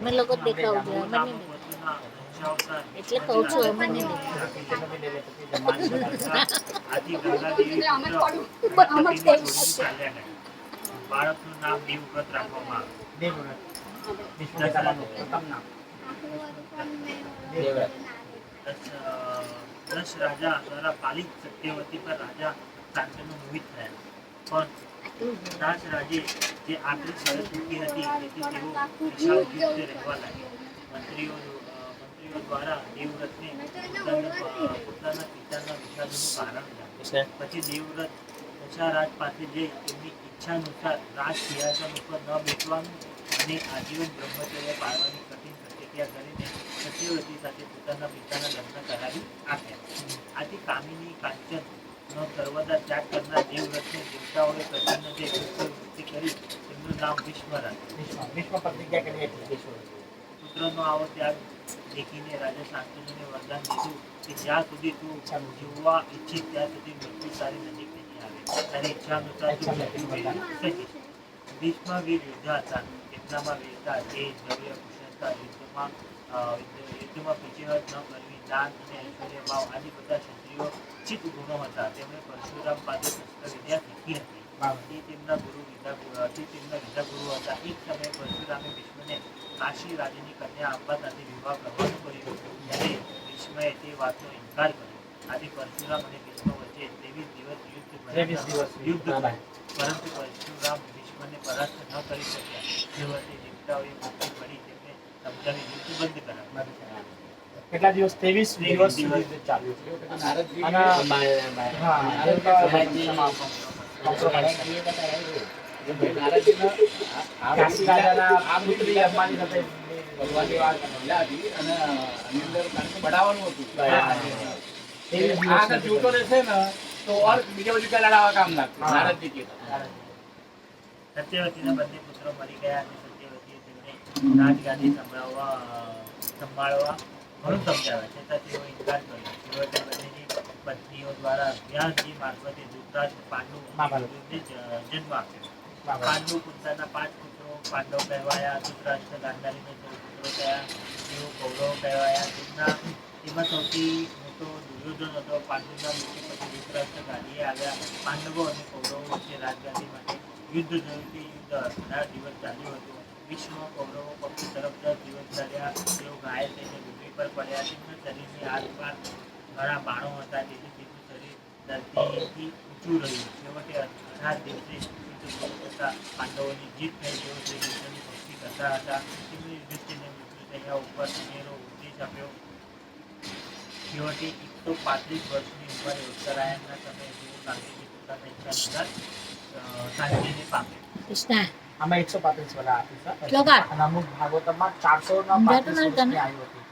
તમે લોકો જ દેખાવું જોઈએ, અમે નહીં એટલે કહું છું, અમે નહીં બાળકનું નામ દેવવ્રત રાખવામાં દસ રાજા દ્વારા પાલિત સત્યવતી પર રાજા શાંતનુ મોહિત થયા, પણ દાસ રાજે જે આખરી શરત મૂકી હતી તેથી તેઓ વિશાળ યુદ્ધ રહેવા લાગ્યા. મંત્રીઓ દ્વારા દેવવ્રતને પોતાના પિતાના વિષાદનું કારણ જાણ્યું. પછી દેવવ્રત દશરથ પાસે જઈ તેમની ઈચ્છાનુસાર રાજ સિંહાસન ઉપર ન બેસવાનું અને આજીવન બ્રહ્મચર્ય પાળવાની કઠિન પ્રતિક્રિયા કરીને સત્યવતી સાથે પોતાના પિતાના લગ્ન કરાવી આપ્યા. આથી કામિની કાંચન નો સર્વદા ત્યાગ કરનાર દેવવ્રતને દેવતાઓએ પ્રસન્ન થઈ વૃત્તિ કરી તેમનું નામ વિશ્વ રાખ્યું. વિશ્વ પ્રતિજ્ઞા કરી એટલે પુત્રનો આવો ત્યાગ દેખીને રાજા શાંતનુને વરદાન દીધું કે જ્યાં સુધી તું જીવવા ઈચ્છે ત્યાં સુધી મૃત્યુ તારી નજીક નહીં આવે. તારી ઈચ્છા અનુસાર તું મૃત્યુ મેળવી શકીશ. ભીષ્મ વીર યોદ્ધા હતા. તેમનામાં વીરતા, તેજ, ધૈર્ય, કુશળતા, યુદ્ધમાં પીછેહટ ન કરવી, દાન અને ઐશ્વર્ય ભાવ આદિ બધા ક્ષત્રિયો ચિત્ત ગુણો હતા. તેમણે પરશુરામ પાસે શસ્ત્ર વિદ્યા શીખી હતી. તે તેમના વિદ્યાગુરુ હતા. એક સમયે પરશુરામે ભીષ્મને કાશી રાજ્યની કન્યા અંબા સાથે વિવાહ કરવાનું કર્યું ત્યારે ભીષ્મએ તે વાતનો ઇનકાર કર્યો. આથી પરશુરામ અને ભીષ્મ વચ્ચે 23 દિવસ યુદ્ધ થયું, પરંતુ પરશુરામ ભીષ્મને પરાસ્ત ન કરી શક્યા. છેવટે દેવતાઓએ મુક્તિ પડી તેમને સમજાવી યુદ્ધ બંધ કરાવ્યું. કેટલા દિવસ? 23 દિવસ ચાલ્યું. સત્યવતીના બંને પુત્રો મરી ગયા અને સત્યવતીએ તેમને રાજગાદી સંભાળવા ઘણું સમજાવ્યા છતાં તેઓ ઇનકાર કર્યો. છેવટે બંનેની પત્નીઓ દ્વારા વ્યાસજી મારફતે ધૃતરાષ્ટ્ર પાંડુ જન્મ આપ્યો. પાંડુ કુંતાના 5 પુત્રો પાંડવ કહેવાયા. ધૃતરાષ્ટ્ર ગાંધારીને 14 પુત્રો થયા, તેઓ કૌરવ કહેવાયા. તેમાં સૌથી મોટો દુર્યોધન હતો. પાંડુના મૃત્યુ પછી ધૃતરાષ્ટ્ર ગાદીએ આવ્યા. પાંડવો અને કૌરવો વચ્ચે રાજગાદી માટે યુદ્ધ થયું. તે યુદ્ધ 18 દિવસ ચાલ્યું હતું. ભીષ્મ કૌરવો પક્ષ તરફ 10 દિવસ ચાલ્યા. તેઓ ઘાયલ થઈને પૃથ્વી પર પડ્યા. તેમના શરીરની આસપાસ ઘણા બાણો હતા, તેથી તેમનું શરીર ધરતીથી ઊંચું રહ્યું. છેવટે 18 દિવસે યુદ્ધ પૂરું થતાં પાંડવોની જીત થઈ. તેઓ શ્રી કૃષ્ણની ભક્તિ કરતા હતા. તેમણે યુધિષ્ઠિરને મૃત્યુ થયા ઉપર સુનેરો ઉપદેશ આપ્યો. છેવટે 135 વર્ષની ઉંમરે ઉત્તરાયણના સમયે તેઓ શાંતિથી પોતાના ઈચ્છાનુસાર શાંતિને પામ્યા. આમાં 135 વાળા આપી છે અને અમુક ભાગવતમાં 435 આવ્યું હતું.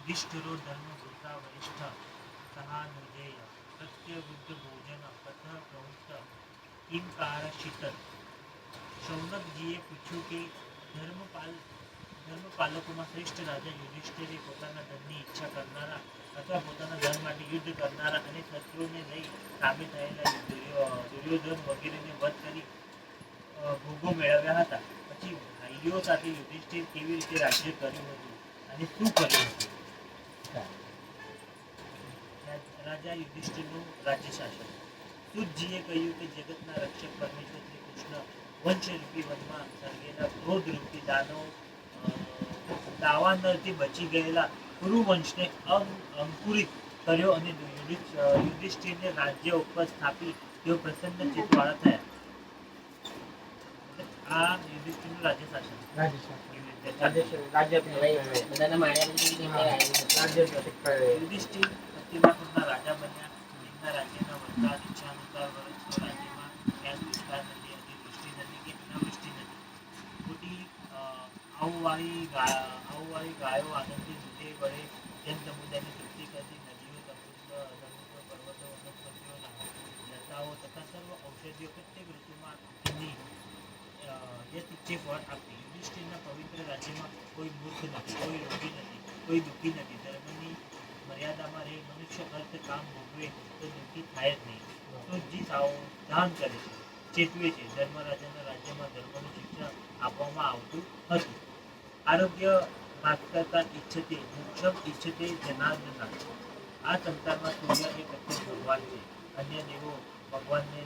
યુધિષ્ઠિરો ધર્મભૂતા વરિષ્ઠ સહાનુજેય સત્યબુદ્ધ ભોજન પથ પ્રવૃત્ત કિંકાર શીતલ. શૌનકજીએ પૂછ્યું કે ધર્મપાલકોમાં શ્રેષ્ઠ રાજા યુધિષ્ઠિરે પોતાના ધનની ઈચ્છા કરનારા અથવા પોતાના ધન માટે યુદ્ધ કરનારા અને શત્રુઓને લઈ સામે થયેલા દુર્યોધન વગેરેને વધ કરી ભોગો મેળવ્યા હતા. પછી ભાઈઓ સાથે યુધિષ્ઠિર કેવી રીતે રાજ્ય કર્યું હતું અને શું કર્યું હતું? રાજા યુધિષ્ઠિરનું રાજ્ય શાસન. સુતજીએ કહ્યું કે જગતના રક્ષક પરમેશ્વર શ્રી કૃષ્ણ વંશરૂપી વનમાં સર્ગેલા ક્રોધરૂપી દાવાનળથી બચી ગયેલા કુરુવંશને અંકુરિત કર્યો અને યુધિષ્ઠિરને રાજ્ય ઉપર સ્થાપી તેઓ પ્રસન્ન ચિત્તવાળા થયા. આ યુધિષ્ઠિરનું રાજ્ય શાસન. યુધિષ્ઠિર હસ્તિનાપુરના રાજા બન્યા. તેમના રાજ્યના વરસાદ ઈચ્છાનુસાર વર્ષ રાજ્યમાં ક્યાં દુષ્કાળ નથી હતી, વૃષ્ટિ નથી કે અનાવૃષ્ટિ નથી. ખોટી આવુવાળી ગાયો આનંદથી દૂધે વડે જન સમુદાયની તૃપ્તિ કરતી. નદીઓ, સમુદ્ર, પર્વતો, વનસ્પતિઓ, લતાઓ તથા સર્વ ઔષધિઓ પ્રત્યેક ઋતુમાં તેમની યથિચ્છે ફળ આપતી. યુધિષ્ઠિરના પવિત્ર રાજ્યમાં કોઈ મૂર્ખ નથી, કોઈ રોગી નથી, કોઈ દુઃખી નથી. મનુષ્ય અર્થ કામ ભોગવે તો દુઃખી થાય જ નહીં. તો જે સાવધાન કરે છે, ચેતવે છે. ધર્મરાજાના રાજ્યમાં ધર્મનું શિક્ષણ આપવામાં આવતું હતું. આરોગ્ય માગતા ઈચ્છતે મોક્ષમ ઈચ્છતે જનાર્દના. આ સંસારમાં સૂર્ય એ પ્રત્યેક ભગવાન છે. અન્ય દેવો ભગવાનને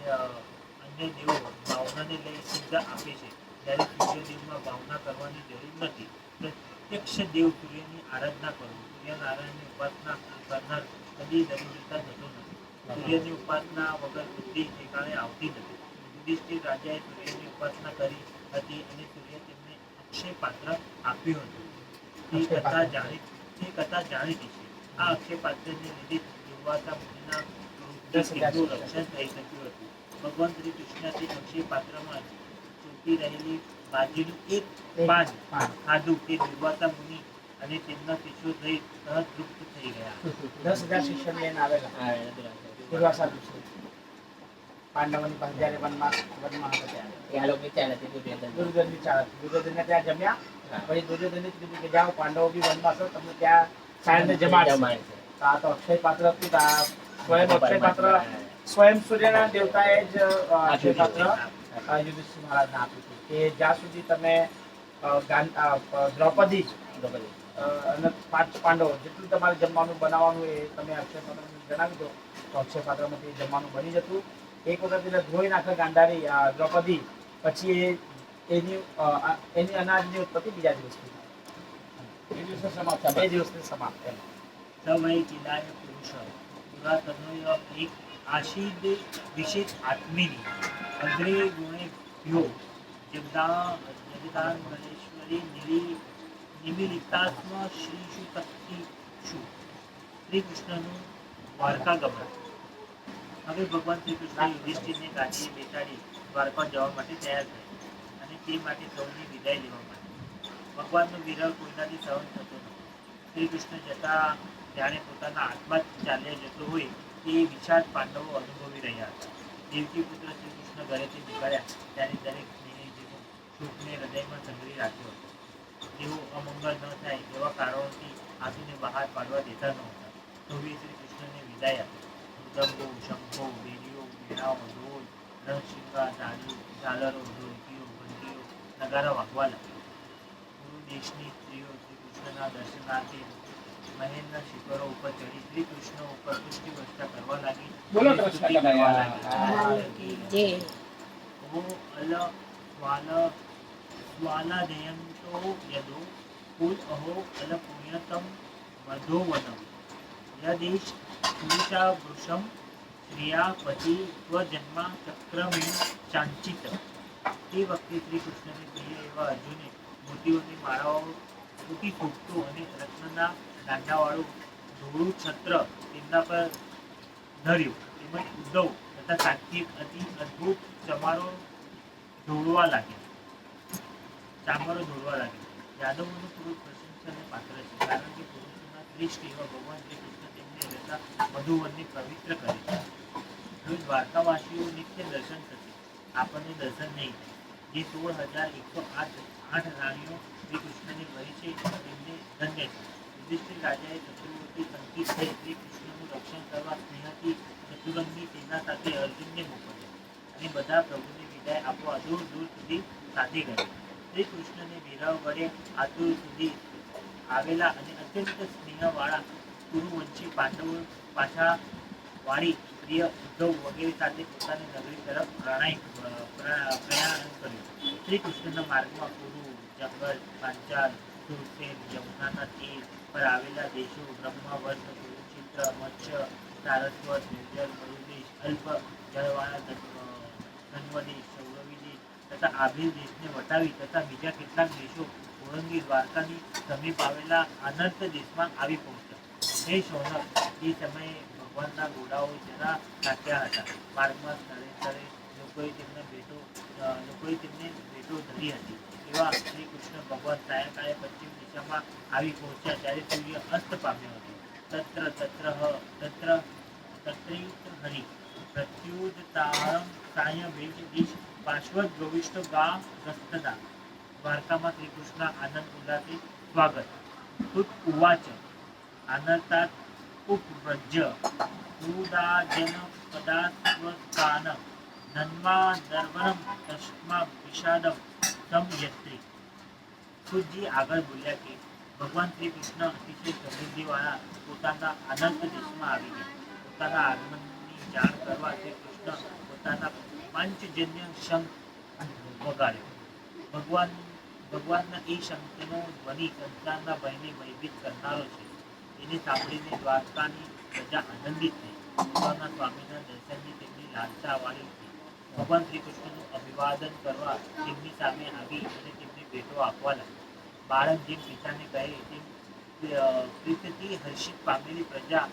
અન્ય દેવો ભાવનાને લઈ સિદ્ધ આપે છે, જ્યારે સૂર્યદેવમાં ભાવના કરવાની જરૂર નથી. પ્રત્યક્ષ દેવ સૂર્યની આરાધના કરો. સૂર્યનારાયણની ઉપાસના કરનાર કદી દરિદ્રતા થતો નથી. સૂર્યની ઉપાસના વગર બુદ્ધિ ઠેકાણે આવતી નથી. યુધિષ્ઠિર રાજાએ સૂર્યની ઉપાસના કરી હતી અને સૂર્ય તેમને અક્ષય પાત્ર આપ્યું હતું. તે કથા જાણીતી છે. આ અક્ષય પાત્રને લીધે દુર્વાસા મુનિના ક્રોધથી રક્ષણ થઈ શક્યું હતું. ભગવાન શ્રી કૃષ્ણ તે અક્ષય પાત્રમાં ચોટી રહેલી ભાજીનું એક પાન ખાધું તે દુર્વાસા મુનિ અને તેમના શિષ્યો થઈ સહજ તૃપ્ત થઈ ગયા. 10,000 શિષ્યો લઈને આવેલા દુર્વાસા ઋષિ પાંડવોની પાસે જ્યારે વનમાં હતા ત્યારે દુર્યોધનની ચાલ હતી. દુર્યોધનને ત્યાં જમ્યા. પછી દુર્યોધને કીધું કે જાઓ પાંડવો બી વનમાં છો, તમને ત્યાં સાયણને જમાડશે. તો આ તો અક્ષય પાત્ર હતું. આ સ્વયં અક્ષય પાત્ર સ્વયં સૂર્યના દેવતાએ જ અક્ષય પાત્ર યુધિષ્ઠિર મહારાજને આપ્યું હતું કે જ્યાં સુધી તમે દ્રૌપદી અને 5 પાંડવો જેટલું તમારે જમવાનું બનાવવાનું એ તમે અક્ષય પાત્ર જણાવી દો તો અક્ષય પાત્રમાંથી જમવાનું બની જતું. એક વખત એટલે ધોઈ નાખે ગાંધારી દ્રૌપદી, પછી એની અનાજની ઉત્પત્તિ બીજા દિવસથી એ દિવસે સમાપ્ત, 2 દિવસથી સમાપ્ત. સમય કિદાય પુરુષ પુરાતનોય એક આશીદ વિશેષ આત્મીની અગ્રે ગુણે ભ્યો જગદાન ગણેશ્વરી નિમિલિતાત્મ શ્રીષુ તક્તિષુ. શ્રી કૃષ્ણનું દ્વારકાગમન. હવે ભગવાન શ્રી કૃષ્ણ યુધિષ્ઠિરને ગાદીએ બેસાડી દ્વારકા જવા માટે તૈયાર થયા અને તે માટે સૌની વિદાય લેવા માટે. ભગવાનનો વિરહ કોઈનાથી સહન થતો નથી. શ્રી કૃષ્ણ જતા જાણે પોતાના આત્મા જ ચાલ્યા જતો હોય તે વિષાદ પાંડવો અનુભવી રહ્યા હતા. દેવકી પુત્ર શ્રી કૃષ્ણ ઘરેથી નીકળ્યા ત્યારે દરેક સ્નેહીજીનો શોકને હૃદયમાં સંગ્રહી રાખ્યો હતો. તેઓ અમંગળ ન થાય એવા કારણોથી આંસુને બહાર પાડવા દેતા નહોતા. સૌએ શ્રી કૃષ્ણને વિદાય આપી. મૃદંગો, શંખો, બેરીઓ, વીણાઓ, ઢોલ, રણશિંગા, ઝાલરો, ઢોલકીઓ, ઘંટીઓ, નગારા વાગવા લાગ્યા. પૂર્વ દેશની સ્ત્રીઓ શ્રી કૃષ્ણના દર્શનાર્થે મહેલના શિખરો ઉપર ચડી શ્રી કૃષ્ણ ઉપર પુષ્ટિ વર્ષા કરવા લાગી. બોલો કૃષ્ણ કનૈયા. સ્વાલાદયંતો યદો કુલ અહો અલ પુણ્યતમ મધોવનમ યદેશ પુરુષા વૃષમ શ્રિયા પતિ સ્વજન્મા ચક્રમેણ ચાંચિત. તે વખતે શ્રી કૃષ્ણને પ્રિય એવા અર્જુને મોતીઓની માળાઓ મોટી ફૂટતો અને રત્નના દાંડાવાળું ધોળું છત્ર તેમના પર ધર્યું. તેમજ ઉદ્ધવ તથા સાત્વિક અતિ અદ્ભુત ચામરો દોડવા લાગ્યા. યાદવોનું પૂરું પ્રશંસાને પાત્ર છે, કારણ કે પુરુષોના શ્રેષ્ઠ એવા ભગવાન શ્રી કૃષ્ણ તેમને રહેતા મધુવનને પવિત્ર કરે છે. હવે દ્વારકાવાસીઓ નિત્ય દર્શન થશે, આપણને દર્શન નહીં થાય. જે 16,108 રાણીઓ શ્રી કૃષ્ણની વહી છે તેમને ધન્ય છે. યુધિષ્ઠિર રાજાએ ચતુર્વર્તી સંકિત થઈ શ્રી કૃષ્ણનું રક્ષણ કરવા સ્નેહથી ચતુરંગની સેના સાથે અર્જુનને મોકલ્યા અને બધા પ્રભુની વિદાય આપવા દૂર દૂર સુધી સાથે ગયા. શ્રી કૃષ્ણને વિરહ વડે આતુર સુધી આવેલા અને અત્યંત સ્નેહવાળા કુરુવંશી પાંડવો પાછા વાળી પ્રિય ઉદ્ધવ વગેરે સાથે પોતાની નગરી તરફ પ્રયાણ કર્યું. શ્રી કૃષ્ણના માર્ગમાં કુરુ, જંગલ, પાંચાલ, સુરસેન, યમુનાના તીર પર આવેલા દેશો બ્રહ્માવર્ત, કુરુક્ષેત્ર, મત્સ્ય, સારસ્વત, નિર્જલ, મરુદેશ, અલ્પ જળવાળા ધન્વદેશ, સૌરવી દેશ તથા આભીર દેશને વટાવી તથા બીજા કેટલાક દેશો ઓળંગી દ્વારકાની સમીપ આવેલા અનંત દેશમાં આવી પહોંચ્યા. હે શૌનક, એ સમયે ભગવાનના ઘોડાઓ જરા થાક્યા હતા. માર્ગમાં સ્થળે સ્થળે લોકોએ તેમને ભેટો ધરી હતી. એવા શ્રી કૃષ્ણ ભગવાન સાયંકાળે પશ્ચિમ દિશામાં આવી પહોંચ્યા ત્યારે સૂર્ય અસ્ત પામ્યો હતો. તત્રિત હરિ પ્રત્યુદતારમ સાય વેદ દિશ પાર્શ્વદ ગવિષ્ઠ ગા ગસ્તદા. દ્વારકામાં શ્રી કૃષ્ણ આનંદ ઉલ્લાસે સ્વાગત. સુત ઉવાચ આનંદાત કો ઉપવ્રજ ઉદાજન પદાસ્વસ્થાન નન્મા નર્વનમ તસ્મા વિષાદમ સંયત્રી. સુજી આગળ બોલ્યા કે ભગવાન શ્રી કૃષ્ણ અતિશય સમૃદ્ધિવાળા પોતાના અનંત દેશમાં આવી ગયા. પોતાના આગમનની જાણ કરવા શ્રી કૃષ્ણ પોતાના પાંચજન્ય શંખ વગાડ્યો. ભગવાનના એ શંખનો ધ્વનિ સંસારના ભયને ભયભીત કરનારો છે. એને સાંભળીને દ્વારકાની પ્રજા આનંદિત થઈ. પોતાના સ્વામીના દર્શનની તેમની લાલસા વાળી હતી. ભગવાન શ્રી કૃષ્ણનું અભિવાદન કરવા તેમની સામે આવી અને તેમને ભેટો આપવા લાગ્યા. બાળક જેમ પિતાને કહે તેમ પ્રીતિથી હર્ષિત પામેલી પ્રજા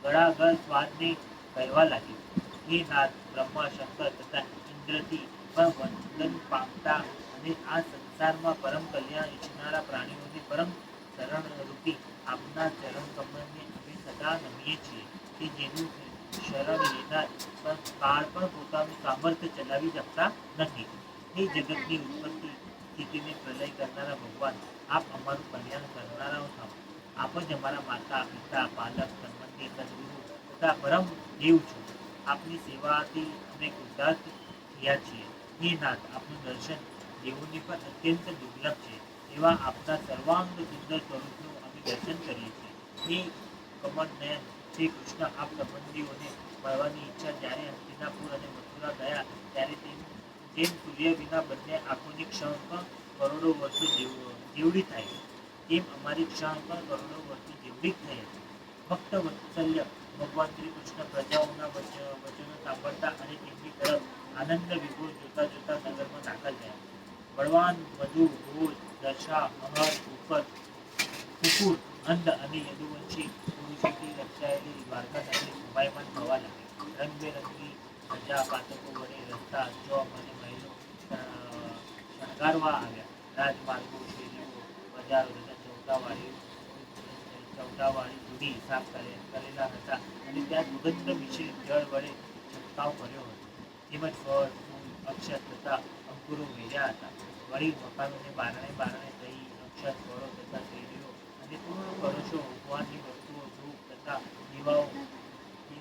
ગળાગળ સ્વાદને કહેવા લાગી, હે નાથ, બ્રહ્મા, શંકર તથા ઇન્દ્રથી પણ વંદન પામતા અને આ સંસારમાં પરમ કલ્યાણ ઈચ્છનારા પ્રાણીઓને પરમ શરણરૂપી આપના ચરણ કમળને અમે સદા નમીએ છીએ, કે જેનું શરણ લેનાર પણ કાળ પણ પોતાનું સામર્થ્ય ચલાવી શકતા નથી. હે જગતની ઉત્પત્તિ સ્થિતિને પ્રલય કરનારા ભગવાન, આપ અમારું કલ્યાણ કરનારાઓ થાઓ. આપ જ અમારા માતા, પિતા, પાલક, સંબંધી, સદગુરુ તથા પરમ દેવ છો. આપની સેવાથી અમે કૃતાર્થ થયા છીએ. હે નાથ, આપનું દર્શન દેવોને પણ અત્યંત દુર્લભ છે. એવા આપના સર્વાંગ સુંદર સ્વરૂપનું અમે દર્શન કરીએ છીએ. હે કમળનયન શ્રી કૃષ્ણ, આપ સંબંધીઓને મળવાની ઈચ્છા જ્યારે હસ્તિનાપુર અને મથુરા ગયા ત્યારે જેમ સૂર્ય વિના બંને આંખોની ક્ષણ પણ કરોડો વર્ષો જેવડી થાય તેમ અમારી ક્ષણ પણ કરોડો વર્ષો જેવડી જ થઈ હતી. ભક્ત વત્સલ્ય ભગવાન શ્રી કૃષ્ણ પ્રજાઓના વચનો સાંભળતા અને તેમની તરફ આનંદ વિભોર જોતા જોતા નગરમાં દાખલ થયા. બળવાન, મધુ, ભોજ, દશા, અહર, ઉપર, કુકુર, અંધ અને યદુવંશી પુરુષોથી રક્ષાયેલી દ્વારકા નગરી શોભાયમાન થવા લાગી. રંગબેરંગી પ્રજા પાતકો વડે રસ્તા, ચોક અને મહેલો શણગારવા આવ્યા. રાજમાર્ગો, શેરીઓ, બજારો તથા ચૌટાવાળી ધૂળી સાફ કરેલા હતા અને ત્યાં દુર્ગંધ મિશ્રિત જળ વડે છંટકાવ કર્યો હતો. તેમજ ફળ, ફૂલ, અક્ષત તથા અંકુરો વેર્યા હતા. વળી મકાનોને બારણે દહીં, અક્ષત, ફળો તથા શેરીઓ અને કળશો, ભગવાનની વસ્તુઓ, ધૂપ તથા દીવાઓની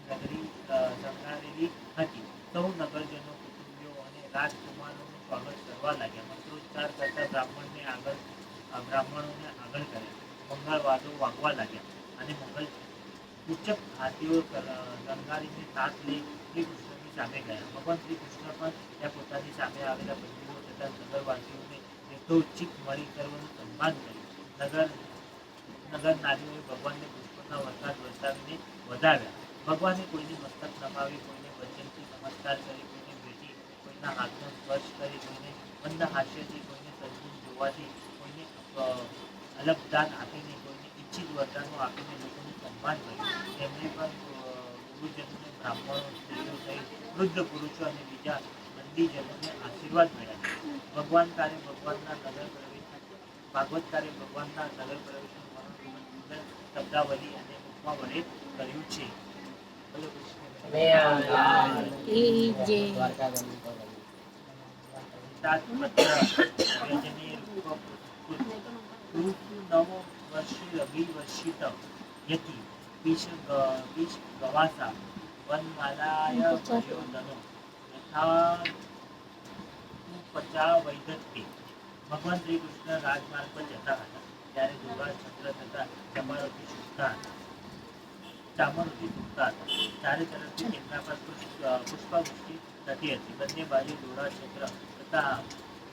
નગરી શણગારેલી હતી. સૌ નગરજનો, કુટુંબીઓ અને રાજકુમારોનું સ્વાગત કરવા લાગ્યા. મંત્રોચ્ચાર કરતા બ્રાહ્મણોને આગળ કર્યા. મંગળવાદો વાગવા લાગ્યા અને સૂચક હાથીઓ રંગારીને સાથ લઈ શ્રી કૃષ્ણની સામે ગયા. ભગવાન શ્રી કૃષ્ણ પણ ત્યાં પોતાની સામે આવેલા બંધુઓ તથા નગરવાસીઓને યથોચિત મળી સર્વનું સન્માન કર્યું. નગર નારીઓએ ભગવાનને પુષ્પના વરસાદ વરસાવીને વધાવ્યા. ભગવાને કોઈને મસ્તક નમાવી, કોઈને વચનથી નમસ્કાર કરી, કોઈને ભેટી, કોઈના હાથનો સ્પર્શ કરી, કોઈને મંદ હાસ્યથી, કોઈને સદગુણ જોવાથી, કોઈને અલપદાન આપીને, કોઈને ઈચ્છિત વરદાનો આપીને લોકોનું સન્માન કર્યું. તેમણે પણ ગુરુજનોને, બ્રાહ્મણો, સ્ત્રીઓ સહિત વૃદ્ધ પુરુષો અને બીજા બંદીજનોને આશીર્વાદ મળ્યા. ભાગવતકારે ભગવાનના નગર પ્રવેશનું વર્ણન સુંદર શબ્દાવલી અને ઉપમા વડે કર્યું છે. બોલો કૃષ્ણ. ભગવાન શ્રી કૃષ્ણ રાજમાર્ગ પર જતા હતા ત્યારે ધોળા છત્ર તથા ચામરોથી છૂટતા હતા. ચારે તરફથી તેમના પર પુષ્પવૃષ્ટિ થતી હતી. બંને બાજુ ધોળા છત્ર તથા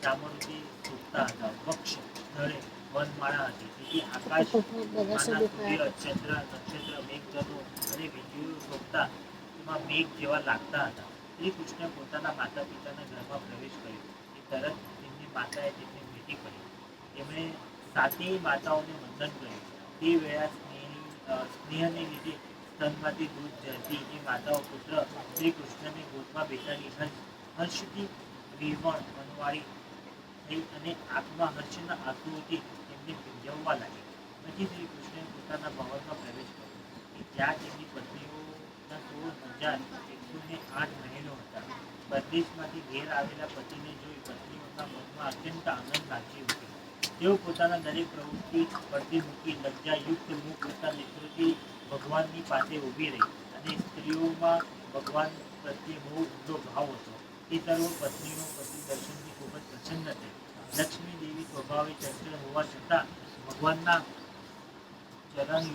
ચામરોથી છૂટતા હતા. વૃક્ષ સ્થળે વનમાળા હતી. તેથી આકાશમાંના સૂર્ય, ચંદ્ર, નક્ષત્ર, મેઘધનુ અને વીજળીઓ શોભતા તેમાં મેઘ જેવા લાગતા હતા. શ્રી કૃષ્ણ પોતાના માતા પિતાના ઘરમાં પ્રવેશ કર્યો. તે તરત તેમની માતાએ તેમને ભેટી પડી. તેમણે સાતેય માતાઓને વંદન કર્યું. તે વેળા સ્નેહને લીધે સ્તનમાંથી દૂધ ઝરતી એ માતાઓ પુત્ર શ્રી કૃષ્ણને ગોદમાં બેસાડી હર્ષથી વિવણ મનવાળી થઈ અને આંખમાં હર્ષના આંસુઓથી તેમને ભીંજવવા લાગી. પછી શ્રી કૃષ્ણએ પોતાના ભવનમાં પ્રવેશ કર્યો કે જ્યાં તેમની પત્નીઓના 16,108 મહેલો હતા. પરદેશમાંથી ઘેર આવેલા પતિને જોઈ પત્નીઓના મનમાં અત્યંત આનંદ લાગી ઉઠ્યો. તેઓ પોતાના દરેક પ્રવૃત્તિ પડતી મૂકી લજ્જાયુક્ત મુખ તથા નેત્રોથી ભગવાનની પાસે ઊભી રહી અને સ્ત્રીઓમાં ભગવાન પ્રત્યે બહુ ઊંડો ભાવ હતો. એ સર્વ પત્નીઓ પતિ દર્શનથી ખૂબ જ પ્રસન્ન થઈ. લક્ષ્મી દેવી સ્વભાવે ચંચળ હોવા છતાં ભગવાનના ચરણ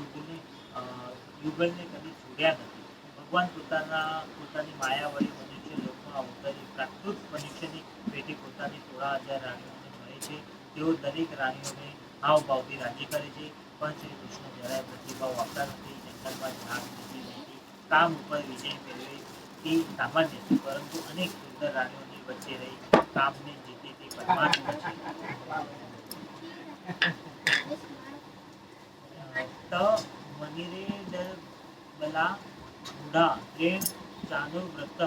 યુગલને કદી છોડ્યા નથી. ભગવાન પોતાની માયા વડે મનુષ્ય લોકમાં અવતરી પ્રાકૃત મનુષ્યની પેટે પોતાની 16,000 રાણીઓને મળે છે. તેઓ દરેક રાણીઓને હાવભાવથી રાજી કરે છે. પણ શ્રી કૃષ્ણ જરાય પ્રતિભાવ આપતા નથી. જંગલમાં ઝાડ નીચે કામ ઉપર વિજય મેળવે તે સામાન્ય છે, પરંતુ અનેક સુંદર રાણીઓની વચ્ચે રહી કામને જીતે તે પરમાર્થ છે. त मनिरे बला मूढ़ा प्रेम चानुव्रत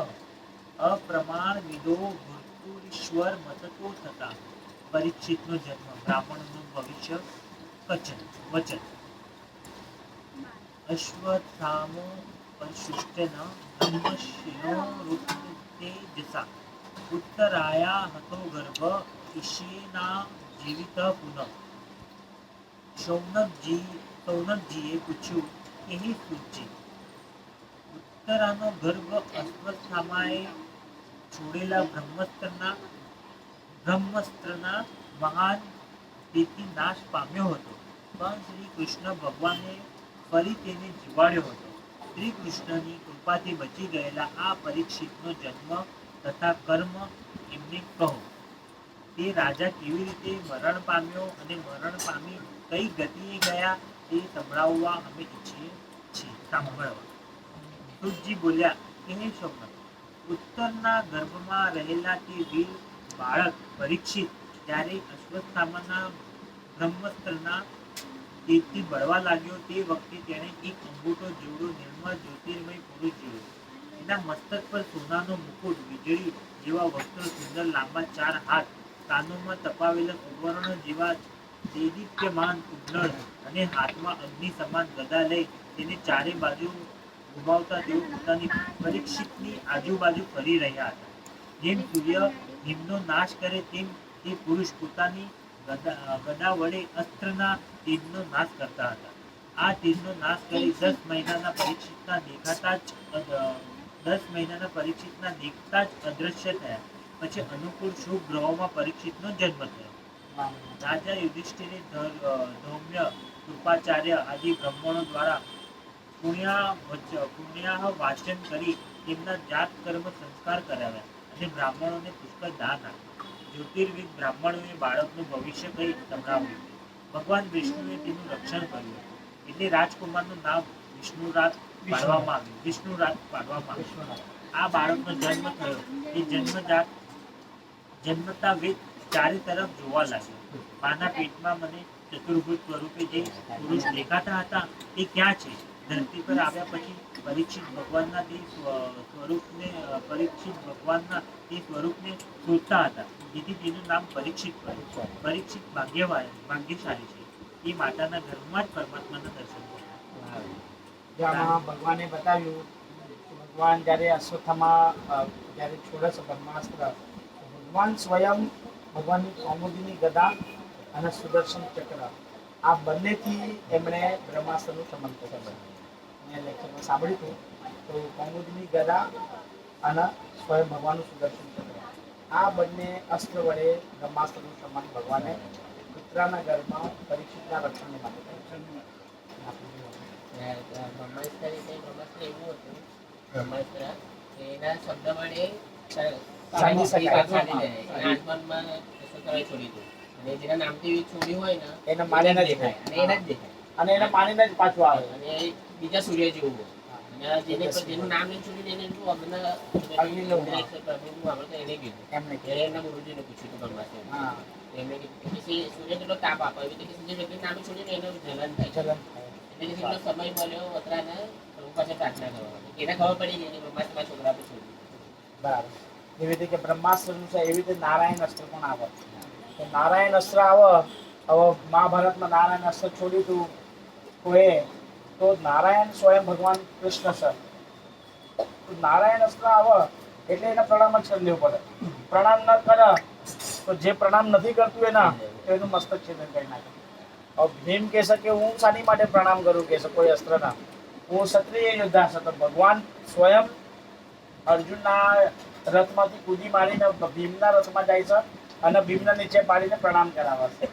अप्रमाण विदो भूतुरीश्वर मततो थता परीक्षितનો જન્મ બ્રાહ્મણનું ભવિષ્ય વચન અશ્વત્થામો પરિશુષ્ટેન બ્રહ્મશિરો રૂપતેજસા ઉત્તરાયા હતો ગર્ભ ઈશેના જીવિત પુનઃ. સૌનકજીએ પૂછ્યું કે હે સૂતજી, ઉત્તરાનો ગર્ભ અશ્વત્થામાએ છોડેલા બ્રહ્મસ્ત્રના મહાન તેથી નાશ પામ્યો હતો, પણ શ્રી કૃષ્ણ ભગવાને ફરી તેને જીવાડ્યો હતો. શ્રી કૃષ્ણની કૃપાથી બચી ગયેલા આ પરીક્ષિતનો જન્મ તથા કર્મ એમને કહો. તે રાજા કેવી રીતે મરણ પામ્યો અને મરણ પામી કઈ ગતિએ ગયા તે સંભળાવવા અમે ઈચ્છીએ છીએ, સાંભળવા. સુતજી બોલ્યા કે હે સૌનક, ઉત્તરના ગર્ભમાં રહેલા તે વીર બાળક પરીક્ષિત જ્યારે અશ્વત્થામાના બ્રહ્મસ્ત્રના તેજથી બળવા લાગ્યો તે વખતે તેણે એક અંગૂઠો જેવડો નિર્મળ જ્યોતિર્મય પુરુષ જોયો. એના મસ્તક પર સોનાનો મુકુટ, વીજળી જેવા વસ્ત્રો, સુંદર લાંબા 4 હાથ, કાનોમાં તપાવેલા સુવર્ણ જેવા દેદીપ્યમાન કુંડળ અને હાથમાં અગ્નિ સમાન ગદા લઈ તેને ચારે બાજુ ઘુમાવતા તેઓ પોતાની પરીક્ષિતની આજુબાજુ ફરી રહ્યા હતા. જેમ સૂર્ય હિમનો નાશ કરે તેમ તે પુરુષ પોતાની ગદા વડે અસ્ત્રના તેજનો નાશ કરતા હતા. આ તેજનો નાશ કરી 10 મહિનાના પરીક્ષિતના દેખતા જ અદ્રશ્ય થયા. પછી અનુકૂળ શુભ ગ્રહોમાં પરીક્ષિતનો જન્મ થયો. રાજા યુધિષ્ઠિરે ધૌમ્ય, કૃપાચાર્ય આદિ બ્રાહ્મણો દ્વારા પુણ્યાહ વાચન કરી તેમના જાત કર્મ સંસ્કાર કરાવ્યા અને બ્રાહ્મણોને પુષ્કળ દાન આપ્યું. જ્યોતિર્વિદ બ્રાહ્મણોએ બાળકનું ભવિષ્ય કહી સંભળાવ્યું. ભગવાન વિષ્ણુએ તેનું રક્ષણ કર્યું, એટલે રાજકુમારનું નામ વિષ્ણુરાજ પાડવામાં આવ્યું. આ બાળકનો જન્મ થયો એ જન્મતા વેદ ચારે તરફ જોવા લાગ્યો. માના પેટમાં મને ચતુર્ભુજ સ્વરૂપે જે પુરુષ દેખાતા હતા તે ક્યાં છે? ધરતી પર આવ્યા પછી પરીક્ષિત ભગવાનના તે સ્વરૂપને શોધતા હતા, જેથી તેનું નામ પરીક્ષિત પડ્યું. પરીક્ષિત ભાગ્યશાળી છે, એ માતાના ગર્ભમાં જ પરમાત્માના દર્શન કર્યા. ભગવાને બતાવ્યું ભગવાન જ્યારે અશ્વત્થામા જ્યારે છોડે છે બ્રહ્માસ્ત્ર, ભગવાન સ્વયં ભગવાનની કૌમુદીની ગદા અને સુદર્શન ચક્ર આ બંનેથી એમણે બ્રહ્માસ્ત્રનું સમન કર્યું. મેં લેક્ચરમાં સાંભળ્યું હતું. તો કૌમુદીની ગદા અને સ્વયં ભગવાનનું સુદર્શન ચક્ર આ બંને અસ્ત્ર વડે બ્રહ્માસ્ત્રનું સમન ભગવાને પુત્રના ગર્ભમાં પરીક્ષિતના રક્ષણ માટે બ્રહ્માસ્ત્ર એવું હતું, બ્રહ્માસ્ત્ર એના શબ્દ વડે જેના નામથી છોડ્યું હોય ને એને મારીને દેખાય અને એને મારીને જ પાછું આવે અને બીજા સૂર્ય જેવું હોય. જેનું નામ નહીં છોડ્યું એને એને કીધું એમના ગુરુજીને પૂછ્યું હતું બ્રહ્માસ્ત્ર. એમને કીધું સૂર્ય કેટલો તાપ આપે એવી રીતે જે વ્યક્તિ નામ છોડ્યું એને જલન થાય. એટલે જેટલો સમય મળ્યો વતરાને પાસે પ્રાર્થના કરવાની એને ખબર પડી ગઈ કે બ્રહ્માસ્ત્રમાં છોકરા પર છોડ્યું. બરાબર. એવી રીતે કે બ્રહ્માસ્ત્રનું છે એવી રીતે નારાયણ અસ્ત્ર પણ આવે. તો નારાયણ અસ્ત્ર આવે. હવે મહાભારતમાં નારાયણ અસ્ત્ર છોડ્યું હતું કોઈએ, તો નારાયણ સ્વયં ભગવાન કૃષ્ણ છે. તો નારાયણ અસ્ત્ર આવે એટલે એને પ્રણામ જ કરી લેવું પડે. પ્રણામ ન કરે તો જે પ્રણામ નથી કરતું એના તો એનું મસ્તક છેદન કરી નાખે. હવે ભીમ કહે છે કે હું શાની માટે પ્રણામ કરું, કે છે કોઈ અસ્ત્રના, હું ક્ષત્રિય યોદ્ધા હતો. ભગવાન સ્વયં અર્જુનના રથમાંથી કૂદી મારીને ભીમના રથમાં જાય છે અને ભીમને નીચે પાડીને પ્રણામ કરાવે છે.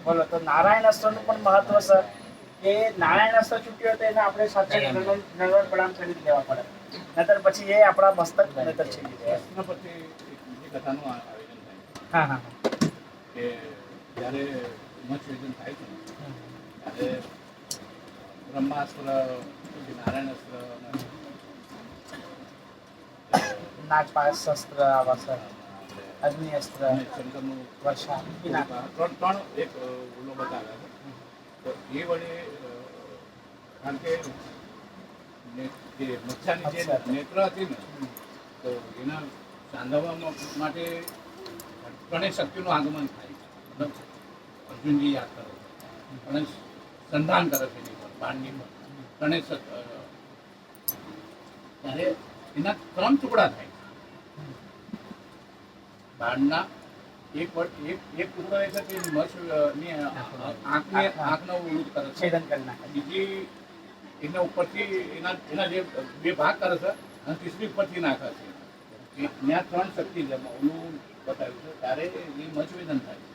બોલો, તો નારાયણ અસ્ત્રનું પણ મહત્વ છે કે નારાયણ અસ્ત્ર ચૂક્યો હતો એને આપણે સાચે નરવણ પ્રણામ કરી જ લેવા પડે, નહીતર પછી એ આપણા મસ્તક નહીતર છીનવી જાય. પ્રશ્ન પછી બીજી કથાનું આયોજન થાય હા હા કે જ્યારે મચ્છવેદન થાય છે ને, ત્યારે બ્રહ્માસ્ત્ર પછી નારાયણ અસ્ત્ર અને નાગપાશ શસ્ત્ર આવે છે, અગ્નિ અસ્ત્ર, અને શંકરનું વર્ષા, ત્રણ એક ઓલો બતાવ્યા છે. તો એ વડે કારણ કે જે મચ્છાની જે નેત્ર હતી ને, તો એના સાંધવવા માટે ત્રણેય શક્તિનું આગમન થાય છે. મતલબ અર્જુનજી યાદ કરે છે અને સંધાન કરે છે એની પર, બાણની પર ત્રણેય ત્યારે એના 3 ટુકડા થાય છે. બાણના એક ટુકડો એ છે કે મચ્છની આંખનો વિરોધ કરે છે, છેદન કરી નાખે. બીજી એના ઉપરથી એના જે 2 ભાગ કરે છે અને ત્રીસરી ઉપરથી નાખે છે. ત્યાં 3 શક્તિ છે ઓલું બતાવ્યું છે. ત્યારે એ મચ્છવેદન થાય છે.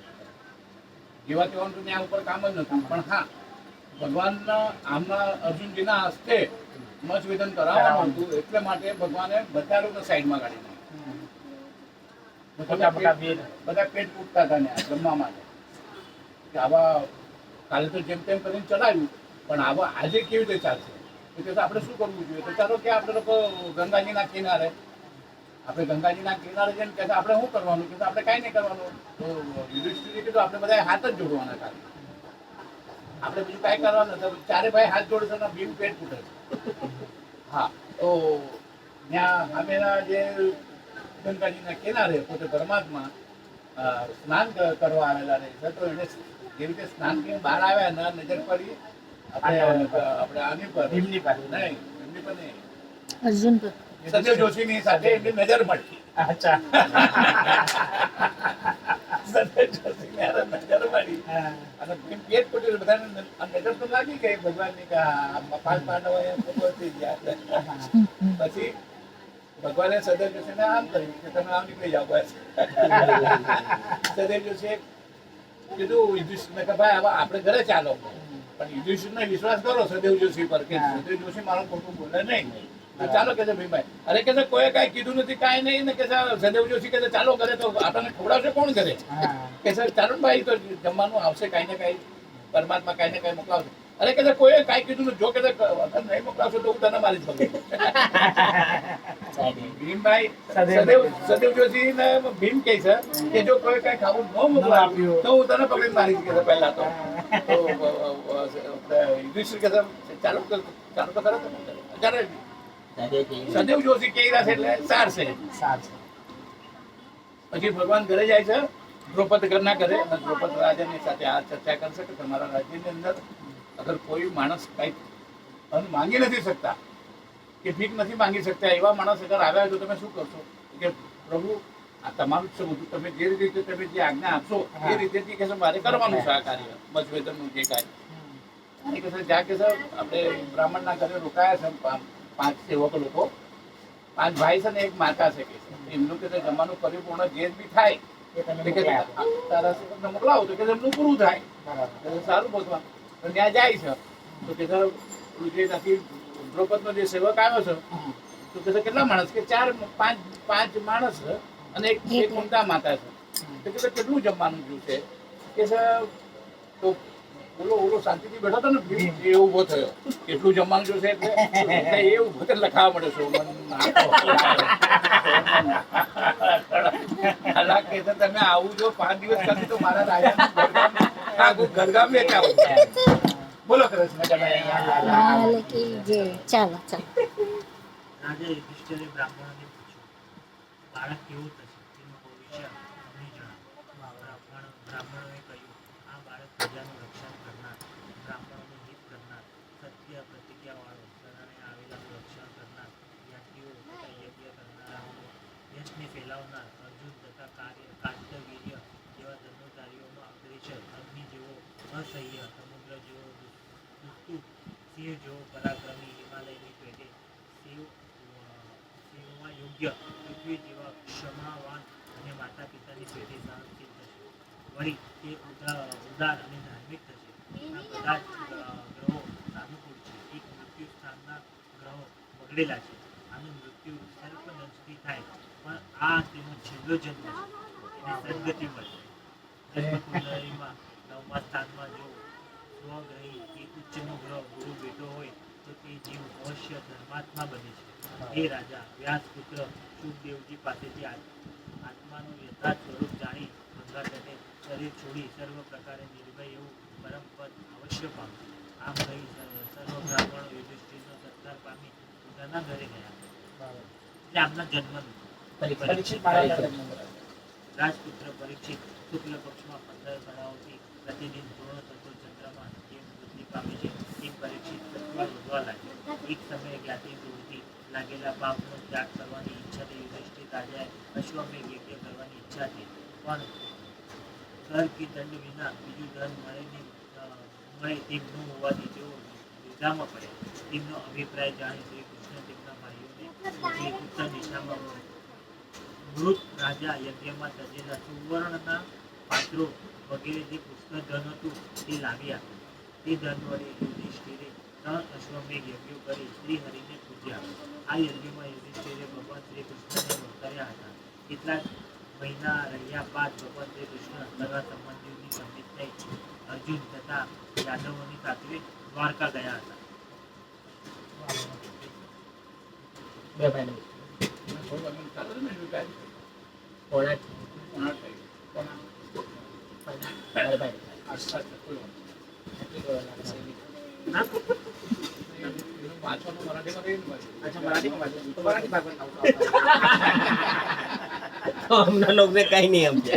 જેવા તેવાનું તો ત્યાં ઉપર કામ જ નથી, પણ હા ભગવાનના આમના અર્જુનજીના હસ્તે મચ્છવેદન કરાવવાનું હતું, એટલે માટે ભગવાને બધા લોકો સાઈડમાં કાઢી નાખ્યા. બધા પેટ પૂછતા હતા ને જમવા માટે કે આવા કાલે તો જેમ તેમ કરીને ચલાવ્યું, પણ આવા આજે કેવી રીતે ચાલશે? તો કે આપણે શું કરવું જોઈએ? તો ચાલો કે આપણે લોકો ગંગાજીના કિનારે જઈને કે આપણે શું કરવાનું? કે આપણે કાંઈ નહીં કરવાનું. તો યુધિષ્ઠિરે કીધું આપણે બધા હાથ જ જોડવાના, કાલે આપણે બીજું કાંઈ કરવાનું નથી. ચારે ભાઈ હાથ જોડે છે, ભીમ પેટ ફૂટે છે. હા, તો ત્યાં આમેના જે ગંગાજીના કિનારે પોતે પરમાત્મા સ્નાન કરવા આવેલા રહે છે. તો એને જે રીતે સ્નાન કરીને બહાર આવ્યા ને નજર પડી આપણે આની પર, ભીમની પર નહીં, ભીમની પર નહીં, અર્જુન પર, સદેવ જોશીની સાથે એમની નજર મળી. અચ્છા. સદેવ જોશીની નજર મળી અને ભીમ પેટ ફૂટ્યું. બધાને નજર તો લાગી ગઈ ભગવાનની કે 5 પાંડવો એમ થઈ ગયા. પછી ભગવાને સદેવ જોશીને આમ કર્યું કે તમે આમ નીકળી જાઓ બસ. સદેવ જોશીએ કીધું યુધિષ્ઠિરને કે ભાઈ હવે આપણે ઘરે ચાલો, પણ યુધિષ્ઠિરને વિશ્વાસ કરો સદેવ જોશી પર કે સદેવ જોશી મારું ખોટું બોલે નહીં. તો ચાલો કે છે ભીમભાઈ, અરે કે કોઈ કાંઈ કીધું નથી, કાંઈ નહીં ને કે સદેવ જોશી કે ચાલો કરે તો આપણને ખવડાવશે કોણ કરે? કે સર ચાલો ભાઈ તો જમવાનું આવશે, કાંઈ ને કાંઈ પરમાત્મા કાંઈ ને કાંઈ મોકલાવશે. અરે કે કોઈ કાંઈ કીધું નથી, જો કે નહીં મોકલાવશો તો હું તને મારી જ પકડી. ભીમભાઈ સદેવ જોશી ને ભીમ કહે છે કે જો કોઈ કાંઈ ખાવું ન મોકલાવ્યું તો હું તને પકડી મારી જ કે પહેલા તો યુધિષ્ઠિર કે ચાલો તો ખરો ત્યારે સદેવ જોશી કહી રહ્યા છે એટલે સારશે. પછી ભગવાન ઘરે જાય છે, દ્રૌપદ ઘરના ઘરે, અને દ્રૌપદ રાજાની સાથે આ ચર્ચા કરશે કે તમારા રાજ્યની અંદર અગર કોઈ માણસ કંઈક અન્ન માંગી નથી શકતા કે ભીખ નથી માંગી શકતા, એવા માણસ અગર આવ્યા હોય તો તમે શું કરશો? કે પ્રભુ આ તમારું જ છે બધું, તમે જે રીતે તમે જે આજ્ઞા આપશો એ રીતેથી કે મારે કરવાનું છે આ કાર્ય, મચ્છવેદનનું જે કાર્ય. કે જ્યાં કે આપણે બ્રાહ્મણના ઘરે રોકાયા છે 5 સેવક લોકો, 5 ભાઈ છે ને 1 માતા છે. કે એમનું કે જમવાનું પરિપૂર્ણ જે બી થાય તારા સેવકને મોકલાવો તો કે એમનું પૂરું થાય. સારું ભગવાન. તો ત્યાં જાય છે તો કે જે નથી દ્રૌપદનો જે સેવક આવ્યો છે તો કે કેટલા માણસ? કે 4-5 માણસ અને એક મમતા માતા છે. તો કે કેટલું જમવાનું જોશે? કે તો ઓલો શાંતિથી બેઠો હતો ને એ ઉભો થયો, કેટલું જમવાનું જોશે એટલે એ ઉભો થઈને લખાવા મળે છે તમે આવું જો 5 દિવસ કરી તો મારા રાજા ઘરગામ બોલો કૃષ્ણ. ચાલો ચાલો. રાજા યુધિષ્ઠિરે બ્રાહ્મણોને પૂછ્યું, બાળક કેવું થશે તેનું ભવિષ્ય અમને જણાવો. બ્રાહ્મણોએ કહ્યું, આ બાળક પ્રજાનું રક્ષણ કરનાર, બ્રાહ્મણોનું હિત કરનાર, સત્ય પ્રતિજ્ઞાવાળો, શરણે આવેલાનું રક્ષણ કરનાર, જ્ઞાતિઓ તથા યજ્ઞ કરનારાઓનો યશને ફેલાવનાર, અર્જુન તથા કાર્તવીર્ય જેવા ધનુર્ધારીઓનો અગ્રેસર, અગ્નિ જેવો અસહ્ય, સમુદ્ર જેવો દુસ્તુ, સિંહ જેવો પરાક્રમી હિમાલયની પેટે સેવવા યોગ્ય પૃથ્વી જેવા ક્ષમાવાન અને માતા પિતાની પેટે સહનશીલ થશે. વળી તે ઉદાર અને ધાર્મિક થશે. આ બધા જ ગ્રહો સાનુકૂળ છે. એક મૃત્યુ સ્થાનના ગ્રહો બગડેલા છે. આનું મૃત્યુ સર્પદંશથી થાય, પણ આ તેનો છેલ્લો જન્મ છે. એને સદગતિ મળશે. જન્મકુંડળીમાં 9મા સ્થાનમાં જો સ્વગ્રહી કે ઉચ્ચનો ગ્રહ ગુરુ બેઠો હોય તો તે જીવ અવશ્ય ધર્માત્મા બને છે. હે રાજા, વ્યાસપુત્ર શુકદેવજી પાસેથી આત્માનું યથાર્થ સ્વરૂપ જાણી ગંગા તટે શરીર છોડી સર્વ પ્રકારે નિર્ભય એવું પરમ પદ અવશ્ય પામશે. આમ કહી સર્વ બ્રાહ્મણો યુધિષ્ઠિરનો સત્કાર પામી પોતાના ઘરે ગયા. એટલે આમના જન્મનું પરીક્ષિત મહારાજના જન્મ. રાજપુત્ર પરીક્ષિત શુક્લ પક્ષમાં 15 કળાઓથી પ્રતિદિન પૂર્ણ થતો ચંદ્રમાં જેમ વૃદ્ધિ પામે છે તેમ પરીક્ષિત સત્વર વધવા લાગ્યો. એક સમયે જ્ઞાતિ પ્રવૃત્તિ લાગેલા પાપનો ત્યાગ કરવાની ઈચ્છાથી યુધિષ્ઠિર રાજાએ અશ્વમેઘ યજ્ઞ કરવાની ઈચ્છા થઈ, પણ કર કે દંડ વિના બીજું ધન મળે તેમ ન હોવાથી તેઓ દ્વિધામાં પડ્યા. તેમનો અભિપ્રાય જાણી શ્રી કૃષ્ણ તેમના ભાઈઓને મોકલી ઉત્તર દિશામાં મૃત રાજા યજ્ઞમાં તજેલા સુવર્ણના પાત્રો વગેરે જે પુષ્કળ ધન હતું તે લાવી આપ્યું. તે ધન વડે યુધિષ્ઠિરે 3 અશ્વમેઘ યજ્ઞો કરી શ્રી હરિને પૂજ્યા. આ યજ્ઞમાં યુધિષ્ઠિરે ભગવાન શ્રી કૃષ્ણને વળતાર્યા હતા. કેટલાક મહિના રહ્યા બાદ ભગવાન શ્રી કૃષ્ણ સગા સંબંધીઓની સમિત થઈ અર્જુન તથા યાદવોની સાથે દ્વારકા ગયા હતા. બે ભાઈ પોણા મારા ભાઈ વાંચવાનું મરાઠીમાં કઈ અચ્છા, મરાઠીમાં વાંચો. તો મરાઠી ભાગવત આવતો. તો હમણાં લોકોને કઈ નહીં સમજે.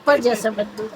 પર જશે બધું.